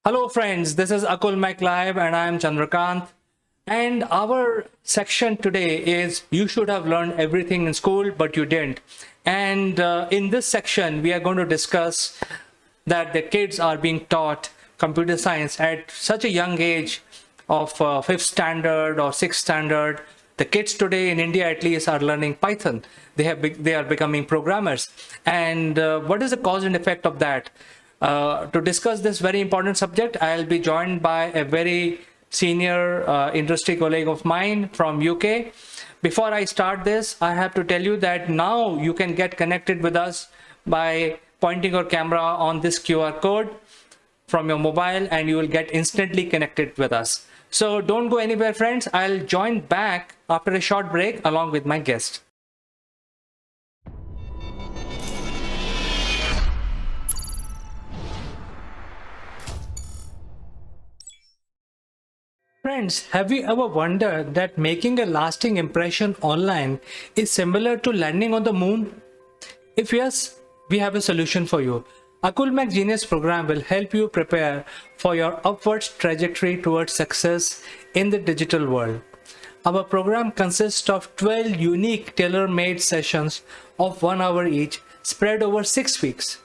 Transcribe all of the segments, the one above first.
Hello friends, this is Akulmach Live and I am Chandrakant. And our section today is you should have learned everything in school but you didn't. And in this section we are going to discuss that the kids are being taught computer science at such a young age of 5th standard or 6th standard. The kids today in India at least are learning Python. They are becoming programmers. And what is the cause and effect of that? To discuss this very important subject, I'll be joined by a very senior industry colleague of mine from UK. Before I start this, I have to tell you that now you can get connected with us by pointing your camera on this QR code from your mobile and you will get instantly connected with us. So don't go anywhere, friends. I'll join back after a short break along with my guest. Friends, have you ever wondered that making a lasting impression online is similar to landing on the moon? If yes, we have a solution for you. Akulmach Genius program will help you prepare for your upwards trajectory towards success in the digital world. Our program consists of 12 unique tailor-made sessions of 1 hour each, spread over 6 weeks.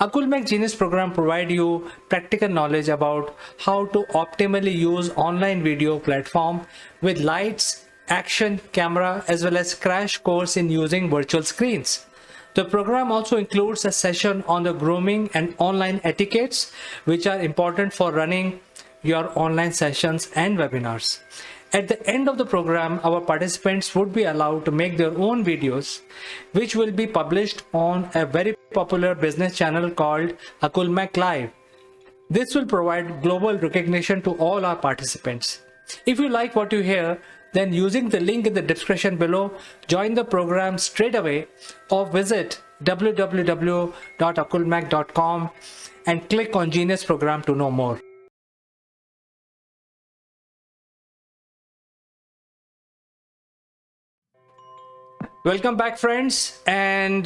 Akulmach Genius program provide you practical knowledge about how to optimally use online video platform with lights, action, camera, as well as crash course in using virtual screens. The program also includes a session on the grooming and online etiquettes, which are important for running your online sessions and webinars. At the end of the program, our participants would be allowed to make their own videos, which will be published on a very popular business channel called Akulmach Live. This will provide global recognition to all our participants. If you like what you hear, then using the link in the description below, join the program straight away or visit www.akulmach.com and click on Genius program to know more. Welcome back, friends, and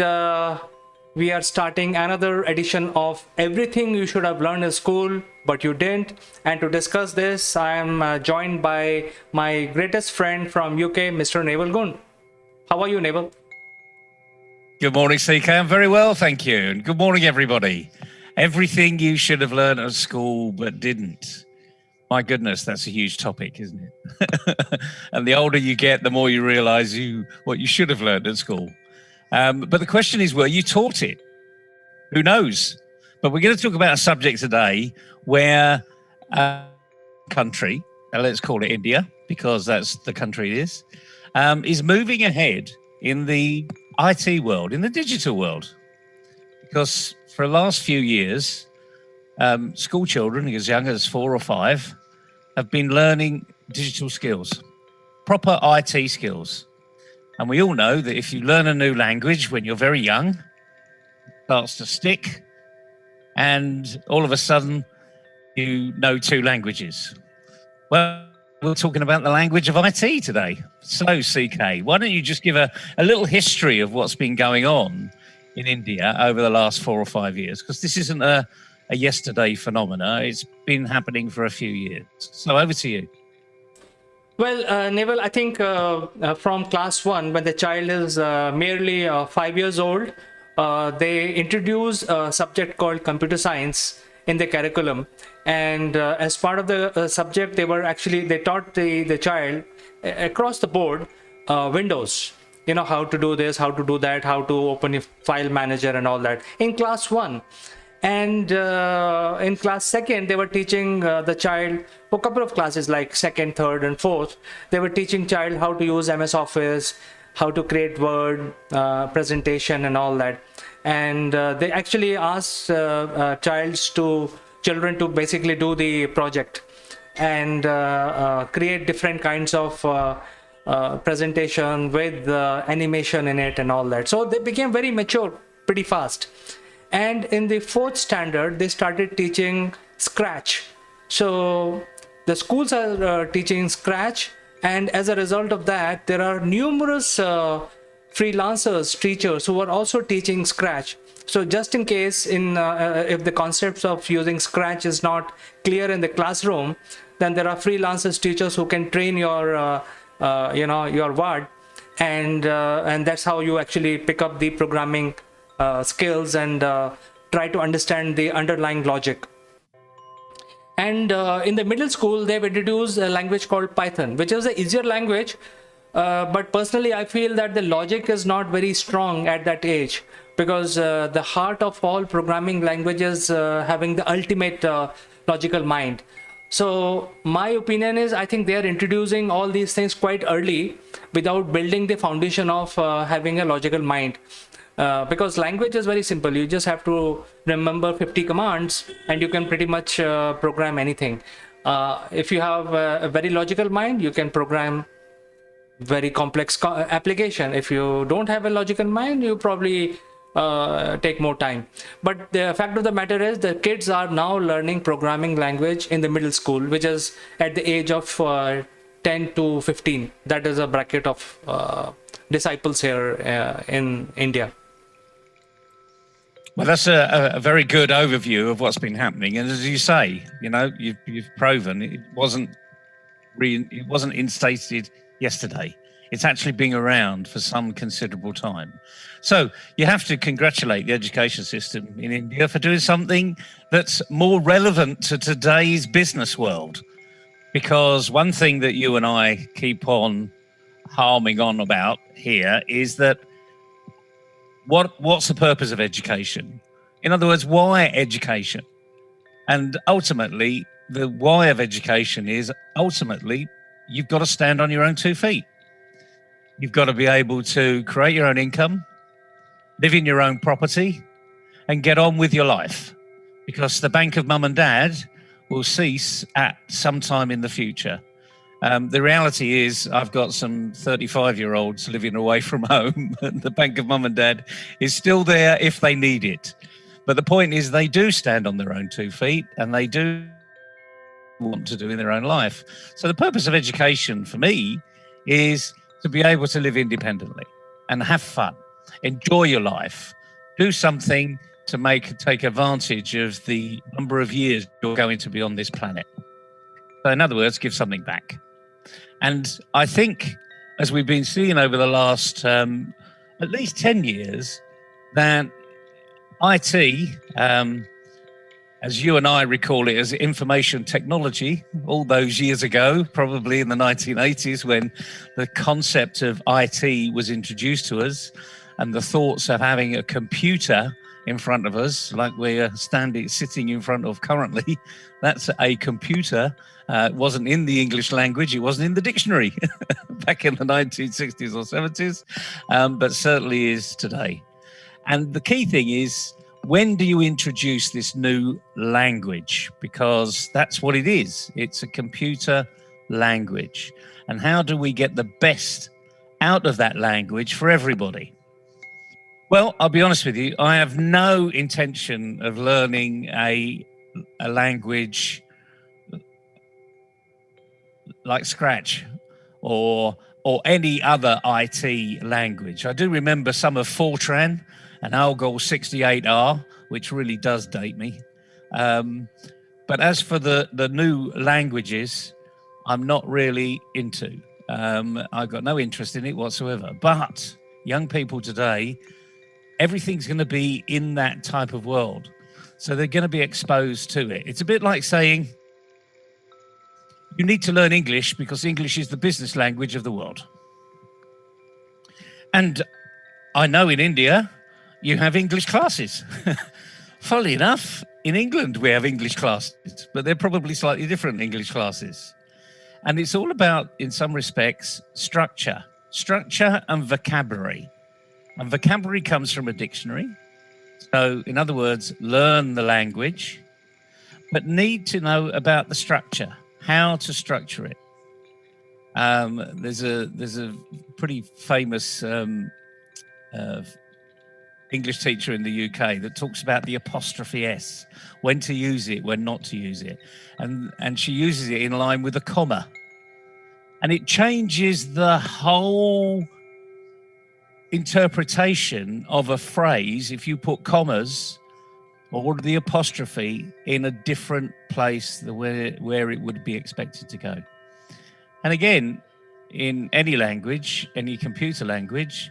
we are starting another edition of Everything You Should Have Learned in School But You Didn't. And to discuss this, I am joined by my greatest friend from UK, Mr. Naval Gun. How are you, Naval? Good morning, CK. I'm very well, thank you. And good morning, everybody. Everything you should have learned at school but didn't. My goodness, that's a huge topic, isn't it? And the older you get, the more you realize what you should have learned at school. But the question is, were you taught it? Who knows? But we're going to talk about a subject today where a country, let's call it India, because that's the country it is moving ahead in the IT world, in the digital world. Because for the last few years, school children as young as 4 or 5 have been learning digital skills, proper IT skills. And we all know that if you learn a new language when you're very young, it starts to stick, and all of a sudden you know 2 languages. Well, we're talking about the language of IT today. So, CK, why don't you just give a little history of what's been going on in India over the last 4 or 5 years? Because this isn't a yesterday phenomena. It's been happening for a few years. So over to you. Well, Naval, I think from class 1, when the child is merely 5 years old, they introduce a subject called computer science in the curriculum. And as part of the subject, they taught the child across the board Windows. You know, how to do this, how to do that, how to open a file manager and all that in class 1. And in class 2nd, they were teaching the child for a couple of classes like 2nd, 3rd, and 4th. They were teaching child how to use MS Office, how to create Word, presentation, and all that. And they actually asked children to basically do the project and create different kinds of presentation with animation in it and all that. So they became very mature pretty fast. And in the 4th standard, they started teaching Scratch. So the schools are teaching Scratch, and as a result of that, there are numerous freelancers, teachers who are also teaching Scratch. So just in case, if the concepts of using Scratch is not clear in the classroom, then there are freelancers, teachers who can train your your word, and that's how you actually pick up the programming skills and try to understand the underlying logic. And in the middle school, they've introduced a language called Python, which is an easier language. But personally, I feel that the logic is not very strong at that age, because the heart of all programming languages having the ultimate logical mind. So my opinion is, I think they are introducing all these things quite early without building the foundation of having a logical mind. Because language is very simple. You just have to remember 50 commands and you can pretty much program anything. If you have a very logical mind, you can program very complex application. If you don't have a logical mind, you probably take more time. But the fact of the matter is, the kids are now learning programming language in the middle school, which is at the age of 10 to 15. That is a bracket of disciples here in India. Well, that's a very good overview of what's been happening. And as you say, you've proven it wasn't instated yesterday. It's actually been around for some considerable time. So you have to congratulate the education system in India for doing something that's more relevant to today's business world. Because one thing that you and I keep on harming on about here is that what's the purpose of education? In other words, why education? And ultimately, the why of education is you've got to stand on your own 2 feet. You've got to be able to create your own income, live in your own property, and get on with your life. Because the bank of mum and dad will cease at some time in the future. The reality is, I've got some 35-year-olds living away from home, and the bank of mum and dad is still there if they need it. But the point is, they do stand on their own 2 feet, and they do want to do in their own life. So the purpose of education for me is to be able to live independently and have fun, enjoy your life, do something to take advantage of the number of years you're going to be on this planet. So in other words, give something back. And I think, as we've been seeing over the last at least 10 years, that IT, as you and I recall it as information technology, all those years ago, probably in the 1980s, when the concept of IT was introduced to us, and the thoughts of having a computer in front of us, like we're sitting in front of currently, that's a computer. It wasn't in the English language, it wasn't in the dictionary back in the 1960s or 70s, but certainly is today. And the key thing is, when do you introduce this new language? Because that's what it is. It's a computer language. And how do we get the best out of that language for everybody? Well, I'll be honest with you, I have no intention of learning a language like Scratch or any other IT language. I do remember some of Fortran and Algol 68R, which really does date me. But as for the new languages, I'm not really into. I've got no interest in it whatsoever. But young people today, everything's going to be in that type of world. So they're going to be exposed to it. It's a bit like saying, you need to learn English because English is the business language of the world. And I know in India, you have English classes. Funnily enough, in England, we have English classes, but they're probably slightly different English classes. And it's all about, in some respects, structure and vocabulary. And vocabulary comes from a dictionary. So, in other words, learn the language, but need to know about the structure, how to structure it. There's a pretty famous English teacher in the UK that talks about the apostrophe S, when to use it, when not to use it. And she uses it in line with a comma. And it changes the whole interpretation of a phrase if you put commas or the apostrophe in a different place where it would be expected to go. And again, in any language, any computer language,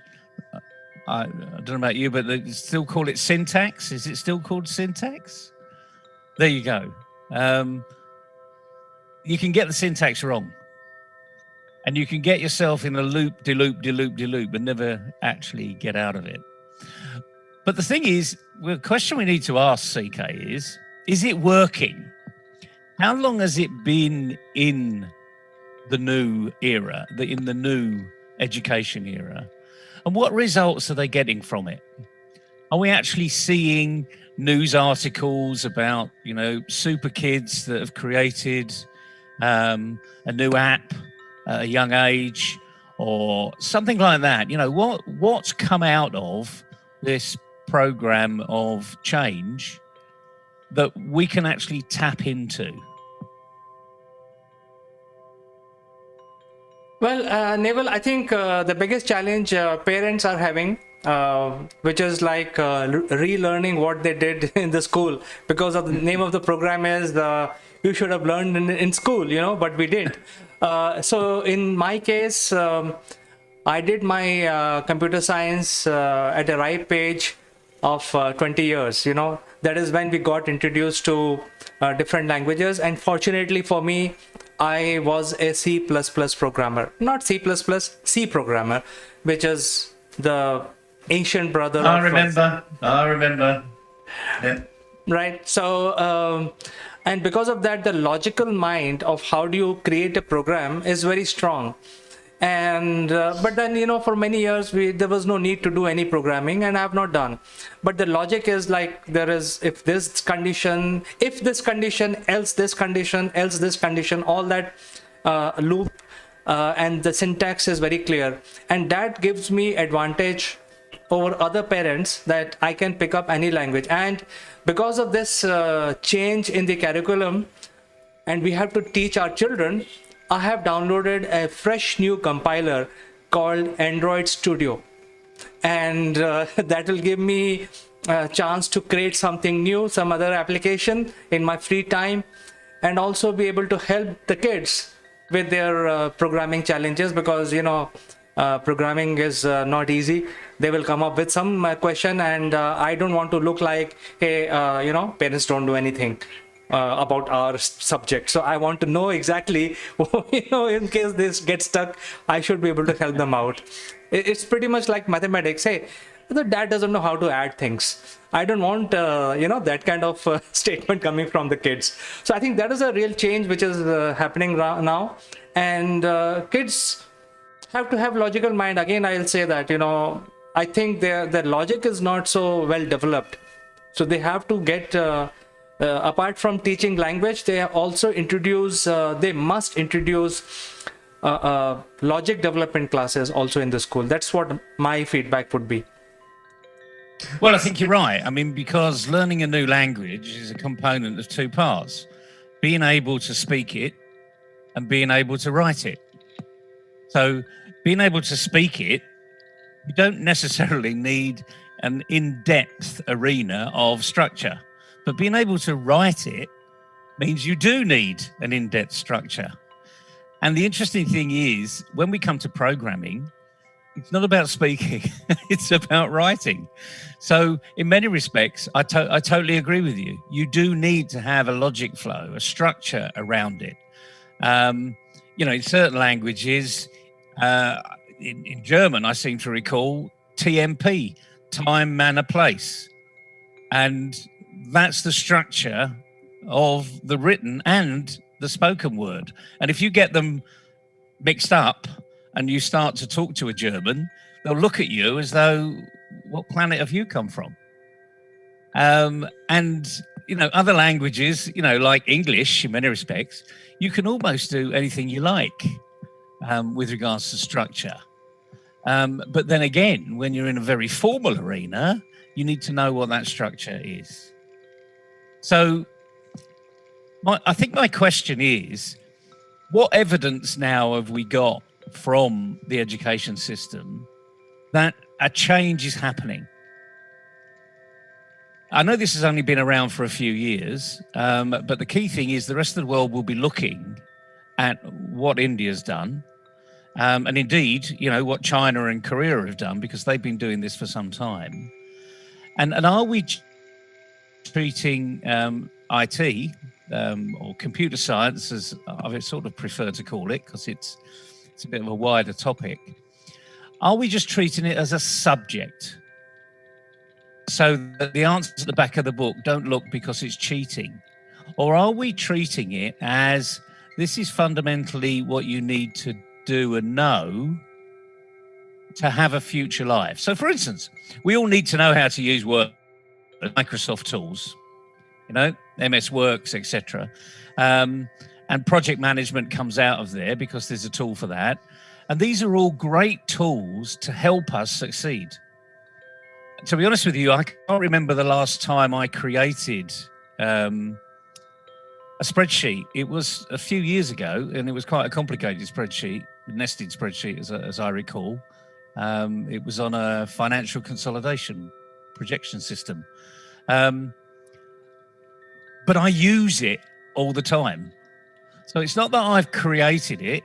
I don't know about you, but they still call it syntax. Is it still called syntax? There you go. You can get the syntax wrong. And you can get yourself in a loop-de-loop, and never actually get out of it. But the thing is, the question we need to ask, CK, is it working? How long has it been in the new era, in the new education era? And what results are they getting from it? Are we actually seeing news articles about, super kids that have created a new app at a young age or something like that? What's come out of this program of change that we can actually tap into? Well, Naval, I think the biggest challenge parents are having, which is like relearning what they did in the school, because of the name of the program is you should have learned in school, but we did. So in my case, I did my computer science at a ripe age of 20 years. That is when we got introduced to different languages. And fortunately for me, I was a C++ programmer, not C++, C programmer, which is the ancient brother. I remember. Yeah. Right. So, and because of that, the logical mind of how do you create a program is very strong. And but then, for many years there was no need to do any programming, and I have not done. But the logic is like there is if this condition, else this condition, else this condition, all that loop, and the syntax is very clear, and that gives me advantage over other parents that I can pick up any language. And because of this change in the curriculum, and we have to teach our children, I have downloaded a fresh new compiler called Android Studio, and that will give me a chance to create something new, some other application in my free time, and also be able to help the kids with their programming challenges, because programming is not easy. They will come up with some question, and I don't want to look like, hey, parents don't do anything about our subject. So I want to know exactly, in case this gets stuck, I should be able to help them out. It's pretty much like mathematics. Hey, the dad doesn't know how to add things. I don't want, that kind of statement coming from the kids. So I think that is a real change which is happening now. And kids have to have logical mind. Again, I'll say that, I think their logic is not so well developed. So they have to get, apart from teaching language, they must introduce logic development classes also in the school. That's what my feedback would be. Well, I think you're right. I mean, because learning a new language is a component of two parts: being able to speak it and being able to write it. So being able to speak it, you don't necessarily need an in-depth arena of structure. But being able to write it means you do need an in-depth structure. And the interesting thing is, when we come to programming, it's not about speaking, it's about writing. So in many respects, I totally agree with you. You do need to have a logic flow, a structure around it. In certain languages, in German, I seem to recall TMP, time, manner, place. And that's the structure of the written and the spoken word. And if you get them mixed up and you start to talk to a German, they'll look at you as though, what planet have you come from? And, other languages, like English in many respects, you can almost do anything you like with regards to structure. But then again, when you're in a very formal arena, you need to know what that structure is. So I think my question is, what evidence now have we got from the education system that a change is happening. I know this has only been around for a few years, but the key thing is the rest of the world will be looking at what India's done, and indeed, what China and Korea have done, because they've been doing this for some time. And are we treating IT or computer science, as I sort of prefer to call it, because it's a bit of a wider topic? Are we just treating it as a subject? So that the answers at the back of the book don't look because it's cheating? Or are we treating it as this is fundamentally what you need to do and know to have a future life? So, for instance, we all need to know how to use Word, Microsoft tools, MS Works, etc. And project management comes out of there because there's a tool for that. And these are all great tools to help us succeed. To be honest with you, I can't remember the last time I created a spreadsheet. It was a few years ago, and it was quite a complicated spreadsheet, nested spreadsheet, as I recall. It was on a financial consolidation projection system. But I use it all the time. So it's not that I've created it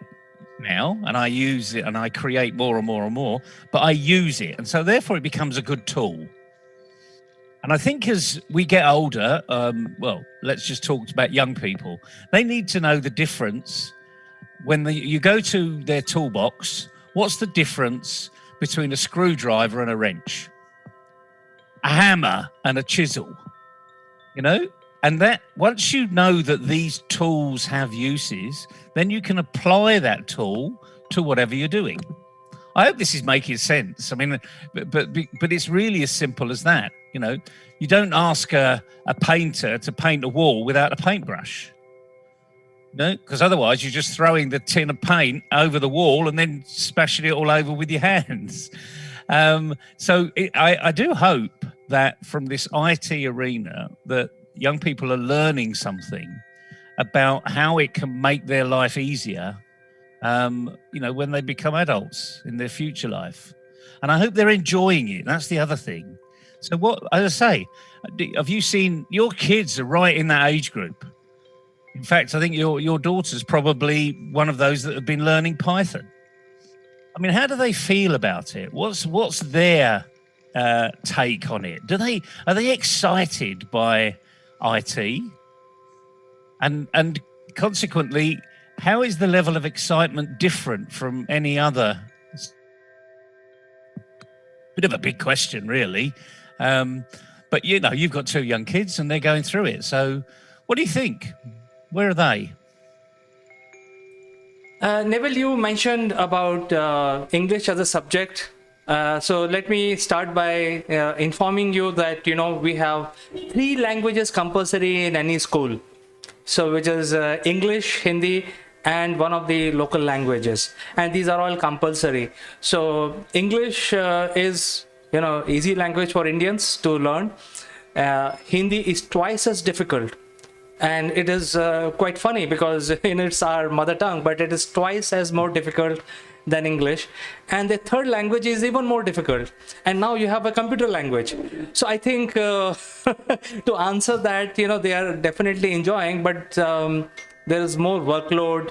now and I use it and I create more and more and more, but I use it. And so therefore it becomes a good tool. And I think as we get older, let's just talk about young people. They need to know the difference when you go to their toolbox. What's the difference between a screwdriver and a wrench, a hammer and a chisel? And that once you know that these tools have uses, then you can apply that tool to whatever you're doing. I hope this is making sense. I mean, but it's really as simple as that. You don't ask a painter to paint a wall without a paintbrush. Because otherwise you're just throwing the tin of paint over the wall and then smashing it all over with your hands. I do hope that from this IT arena that young people are learning something about how it can make their life easier, when they become adults in their future life. And I hope they're enjoying it. That's the other thing. So as I say, have you seen, your kids are right in that age group. In fact, I think your daughter's probably one of those that have been learning Python. I mean, how do they feel about it? What's their take on it? Are they excited by IT? And consequently, how is the level of excitement different from any other? Bit of a big question, really. But you've got two young kids and they're going through it. So what do you think? Where are they? Neville, you mentioned about English as a subject. So let me start by informing you that, we have 3 languages compulsory in any school. So which is English, Hindi, and one of the local languages. And these are all compulsory. So English is, easy language for Indians to learn. Hindi is twice as difficult. And it is quite funny because it's our mother tongue, but it is twice as more difficult than English. And the third language is even more difficult. And now you have a computer language. So I think to answer that, they are definitely enjoying, but there is more workload.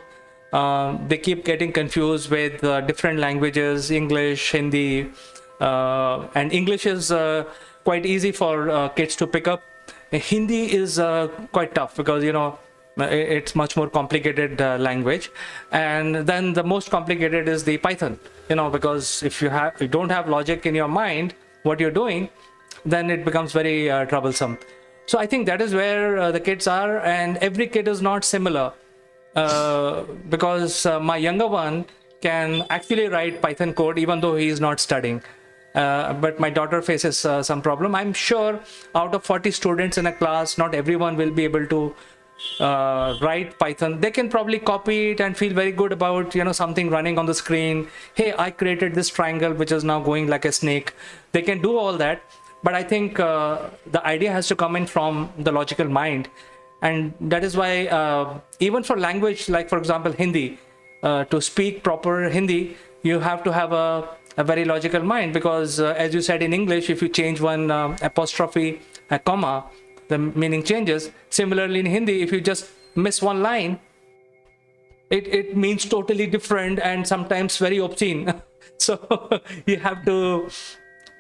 They keep getting confused with different languages, English, Hindi. And English is quite easy for kids to pick up. Hindi is quite tough because, it's much more complicated language. And then the most complicated is the Python, because if you don't have logic in your mind, what you're doing, then it becomes very troublesome. So I think that is where the kids are, and every kid is not similar because my younger one can actually write Python code even though he is not studying. But my daughter faces some problem. I'm sure out of 40 students in a class, not everyone will be able to write Python. They can probably copy it and feel very good about, something running on the screen. Hey, I created this triangle, which is now going like a snake. They can do all that. But I think the idea has to come in from the logical mind. And that is why even for language, like for example, Hindi, to speak proper Hindi, you have to have a very logical mind, because as you said in English, if you change one apostrophe, a comma, the meaning changes. Similarly in Hindi, if you just miss one line, it means totally different and sometimes very obscene. So you have to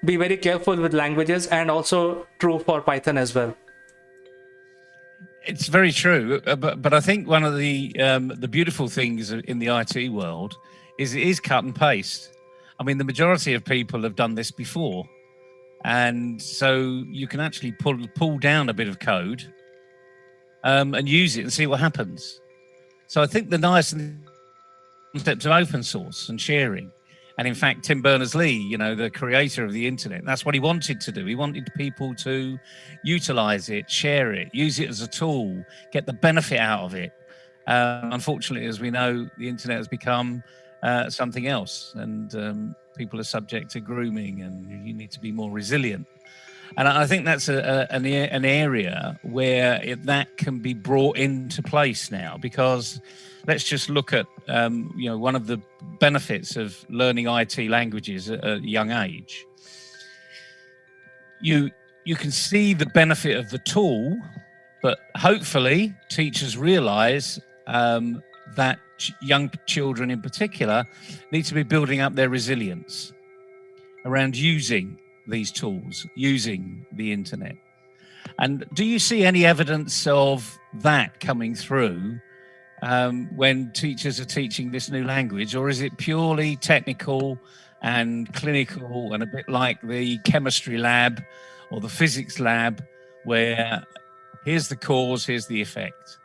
be very careful with languages, and also true for Python as well. It's very true, but I think one of the beautiful things in the IT world is it is cut and paste. I mean, the majority of people have done this before, and so you can actually pull down a bit of code and use it and see what happens. So I think the nice concept of open source and sharing. And in fact, Tim Berners-Lee, the creator of the internet, that's what he wanted to do. He wanted people to utilize it, share it, use it as a tool, get the benefit out of it. Unfortunately, as we know, the internet has become something else, and people are subject to grooming, and you need to be more resilient. And I think that's an area where that can be brought into place now, because let's just look at one of the benefits of learning IT languages at a young age. You can see the benefit of the tool, but hopefully teachers realize that young children in particular need to be building up their resilience around using these tools, using the internet. And do you see any evidence of that coming through when teachers are teaching this new language, or is it purely technical and clinical and a bit like the chemistry lab or the physics lab, where here's the cause, here's the effect?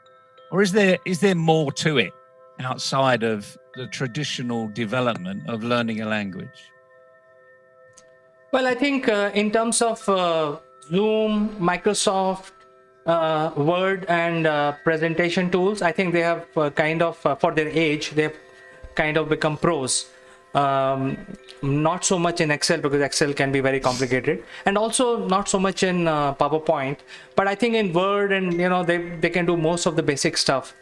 Or is there more to it outside of the traditional development of learning a language? Well, I think in terms of Zoom, Microsoft, Word and presentation tools, I think they have kind of, for their age, they've kind of become pros. Not so much in Excel, because Excel can be very complicated, and also not so much in PowerPoint, but I think in Word, and they can do most of the basic stuff.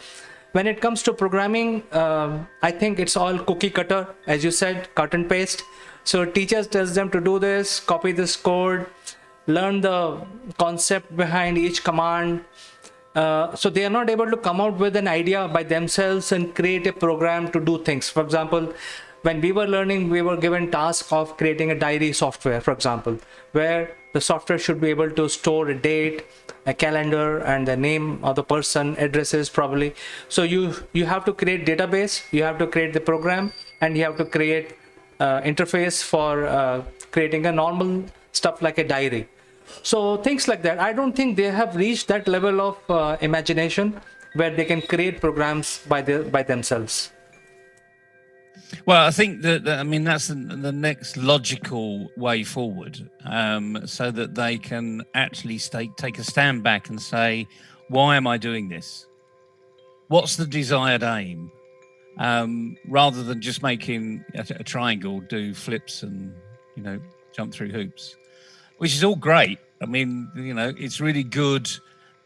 When it comes to programming, I think it's all cookie cutter, as you said, cut and paste. So teachers tells them to do this, copy this code, learn the concept behind each command. So they are not able to come out with an idea by themselves and create a program to do things. For example, when we were learning, we were given task of creating a diary software, for example, where the software should be able to store a date, a calendar, and the name of the person, addresses probably. So you have to create database, you have to create the program, and you have to create interface for creating a normal stuff like a diary. So things like that. I don't think they have reached that level of imagination where they can create programs by themselves. Well, I think that that's the next logical way forward, so that they can actually take a stand back and say, why am I doing this? What's the desired aim? Rather than just making a triangle do flips and jump through hoops, which is all great. I mean, it's really good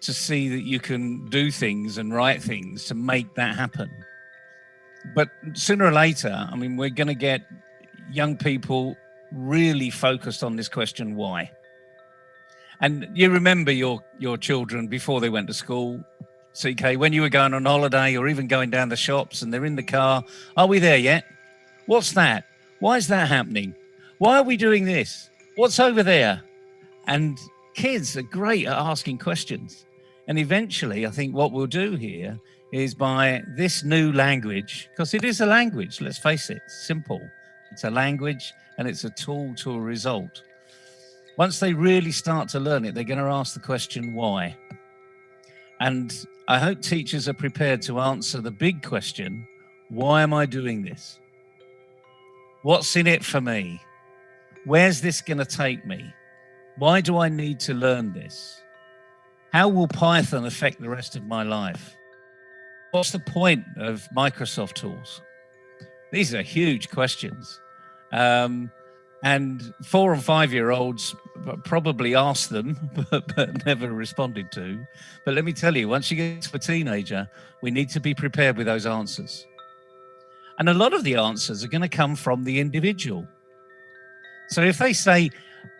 to see that you can do things and write things to make that happen. But sooner or later, we're going to get young people really focused on this question, why? And you remember your children before they went to school, CK, when you were going on holiday or even going down the shops and they're in the car, are we there yet? What's that? Why is that happening? Why are we doing this? What's over there? And kids are great at asking questions. And eventually, I think what we'll do here is by this new language, because it is a language, let's face it, it's simple. It's a language and it's a tool to a result. Once they really start to learn it, they're going to ask the question, why? And I hope teachers are prepared to answer the big question, why am I doing this? What's in it for me? Where's this going to take me? Why do I need to learn this? How will Python affect the rest of my life? What's the point of Microsoft tools? These are huge questions. And 4 and 5-year-olds probably asked them, but never responded to. But let me tell you, once you get to a teenager, we need to be prepared with those answers. And a lot of the answers are going to come from the individual. So if they say,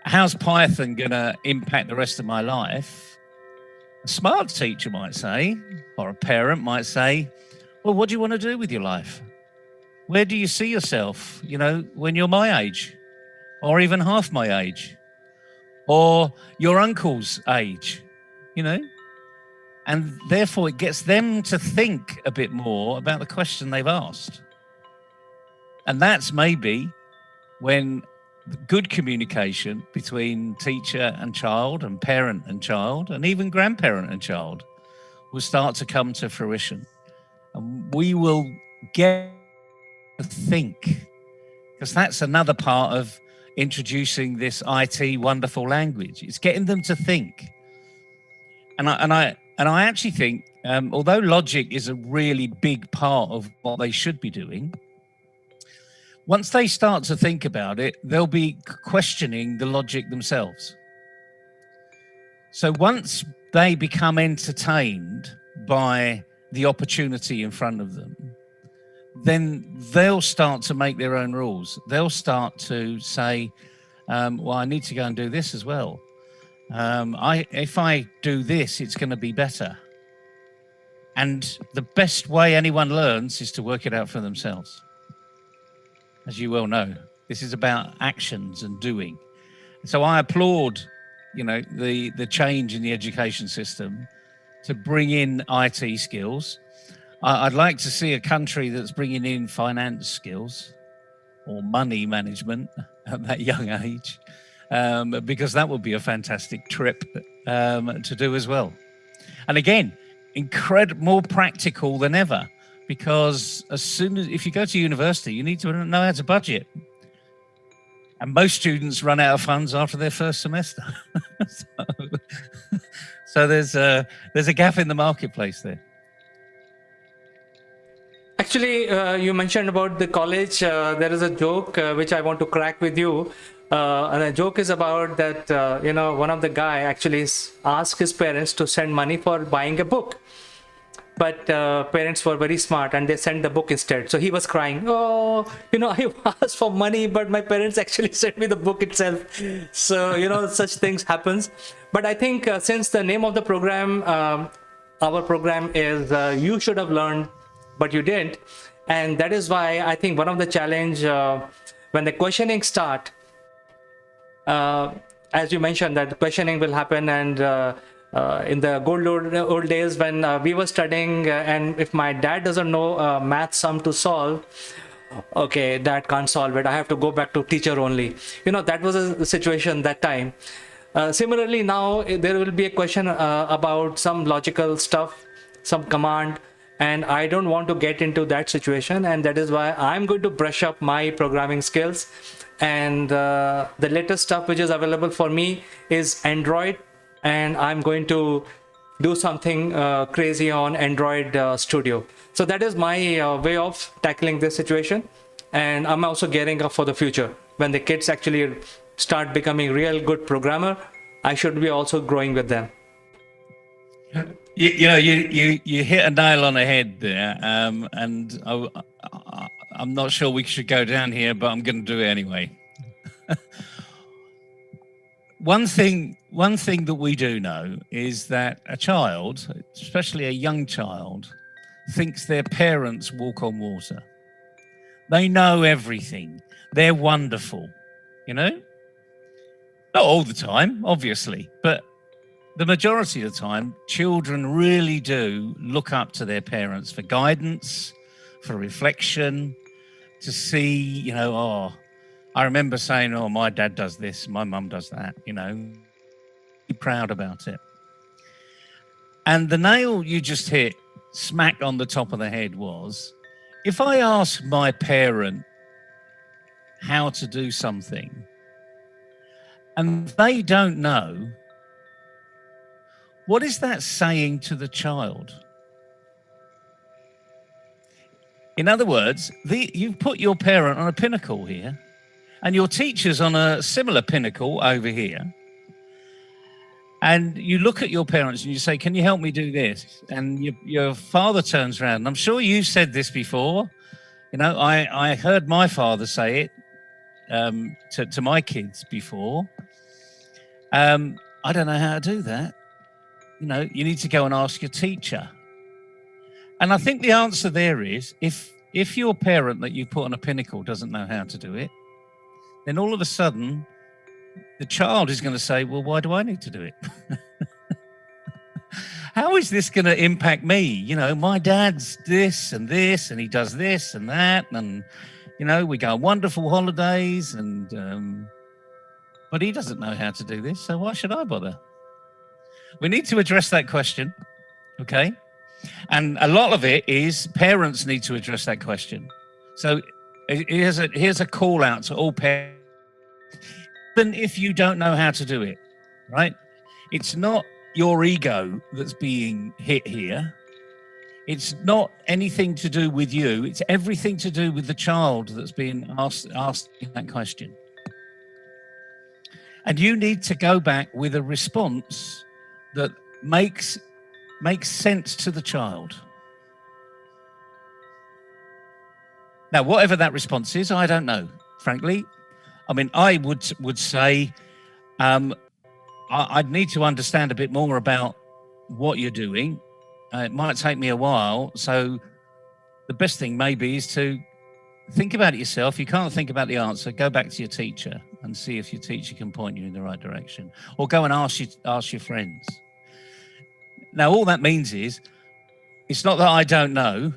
how's Python going to impact the rest of my life? A smart teacher might say, or a parent might say, well, what do you want to do with your life? Where do you see yourself, when you're my age, or even half my age, or your uncle's age, And therefore it gets them to think a bit more about the question they've asked. And that's maybe when good communication between teacher and child and parent and child and even grandparent and child will start to come to fruition. And we will get to think, because that's another part of introducing this IT wonderful language. It's getting them to think. And I actually think, although logic is a really big part of what they should be doing, once they start to think about it, they'll be questioning the logic themselves. So once they become entertained by the opportunity in front of them, then they'll start to make their own rules. They'll start to say, well, I need to go and do this as well. If I do this, it's going to be better. And the best way anyone learns is to work it out for themselves. As you well know, this is about actions and doing. So I applaud, the change in the education system to bring in IT skills. I'd like to see a country that's bringing in finance skills or money management at that young age, because that would be a fantastic trip to do as well. And again, more practical than ever, because if you go to university, you need to know how to budget. And most students run out of funds after their first semester. So there's a gap in the marketplace there. Actually, you mentioned about the college. There is a joke which I want to crack with you. And the joke is about that, one of the guy actually asked his parents to send money for buying a book. But parents were very smart and they sent the book instead. So he was crying, oh, I asked for money, but my parents actually sent me the book itself. So, such things happens. But I think since the name of the program, our program is You Should Have Learned, but You Didn't. And that is why I think one of the challenge when the questioning start, as you mentioned, that questioning will happen. And in the old days when we were studying, and if my dad doesn't know math sum to solve, okay, dad can't solve it, I have to go back to teacher only. That was a situation that time. Similarly, now there will be a question about some logical stuff, some command, and I don't want to get into that situation, and that is why I'm going to brush up my programming skills. And the latest stuff which is available for me is Android, and I'm going to do something crazy on Android Studio. So that is my way of tackling this situation. And I'm also gearing up for the future. When the kids actually start becoming real good programmer, I should be also growing with them. You hit a nail on the head there, and I'm not sure we should go down here, but I'm going to do it anyway. One thing that we do know is that a child, especially a young child, thinks their parents walk on water. They know everything. They're wonderful, Not all the time, obviously, but the majority of the time, children really do look up to their parents for guidance, for reflection, to see, I remember saying, oh, my dad does this, my mum does that, Be proud about it. And the nail you just hit smack on the top of the head was, if I ask my parent how to do something and they don't know, what is that saying to the child? In other words, you've put your parent on a pinnacle here, and your teacher's on a similar pinnacle over here. And you look at your parents and you say, can you help me do this? And your father turns around. And I'm sure you've said this before. You know, I heard my father say it to my kids before. I don't know how to do that. You know, you need to go and ask your teacher. And I think the answer there is if your parent that you put on a pinnacle doesn't know how to do it, then all of a sudden the child is going to say, well, why do I need to do it? How is this going to impact me? You know, my dad's this, and he does this and that. And, you know, we go on wonderful holidays and, but he doesn't know how to do this. So why should I bother? We need to address that question. Okay. And a lot of it is parents need to address that question. So here's a call out to all parents. Even if you don't know how to do it, right? It's not your ego that's being hit here. It's not anything to do with you. It's everything to do with the child that's being asked that question. And you need to go back with a response that makes sense to the child. Now, whatever that response is, I don't know, frankly. I mean, I would say I'd need to understand a bit more about what you're doing. It might take me a while. So the best thing maybe is to think about it yourself. You can't think about the answer. Go back to your teacher and see if your teacher can point you in the right direction. Or go and ask your friends. Now, all that means is it's not that I don't know.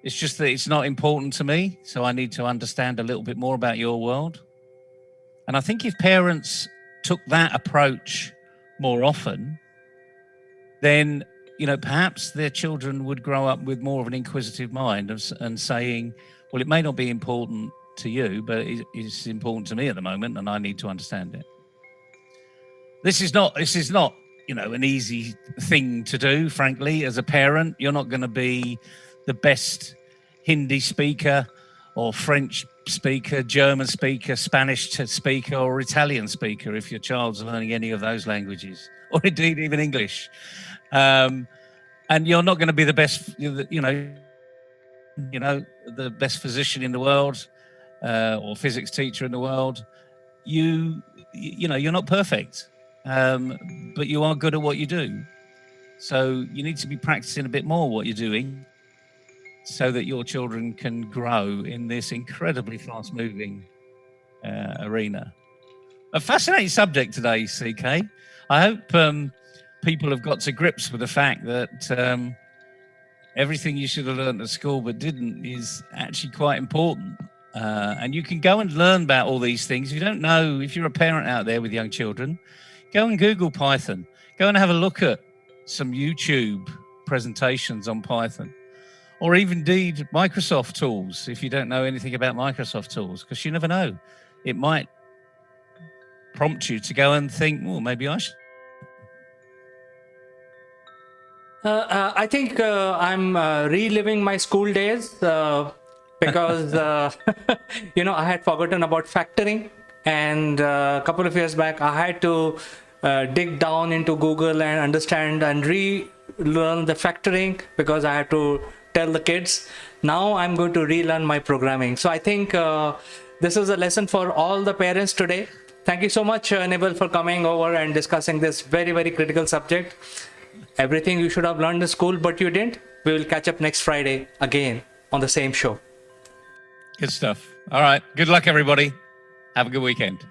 It's just that it's not important to me. So I need to understand a little bit more about your world. And I think if parents took that approach more often, then, you know, perhaps their children would grow up with more of an inquisitive mind and saying, well, it may not be important to you, but it's important to me at the moment, and I need to understand it. This is not, you know, an easy thing to do, frankly. As a parent, you're not going to be the best Hindi speaker or French speaker, German speaker, Spanish speaker, or Italian speaker if your child's learning any of those languages, or indeed even English. And you're not going to be the best, you know, the best physician in the world, or physics teacher in the world. You know, you're not perfect, but you are good at what you do. So you need to be practicing a bit more what you're doing, so that your children can grow in this incredibly fast-moving arena. A fascinating subject today, CK. I hope people have got to grips with the fact that everything you should have learned at school but didn't is actually quite important. And you can go and learn about all these things. If you don't know, if you're a parent out there with young children, go and Google Python. Go and have a look at some YouTube presentations on Python. Or even indeed Microsoft tools, if you don't know anything about Microsoft tools, because you never know. It might prompt you to go and think, well, maybe I should. I think I'm reliving my school days because, you know, I had forgotten about factoring. And a couple of years back, I had to dig down into Google and understand and relearn the factoring because I had to tell the kids. Now I'm going to relearn my programming. So I think this is a lesson for all the parents today. Thank you so much, Nibal, for coming over and discussing this very, very critical subject. Everything you should have learned in school, but you didn't. We will catch up next Friday again on the same show. Good stuff. All right. Good luck, everybody. Have a good weekend.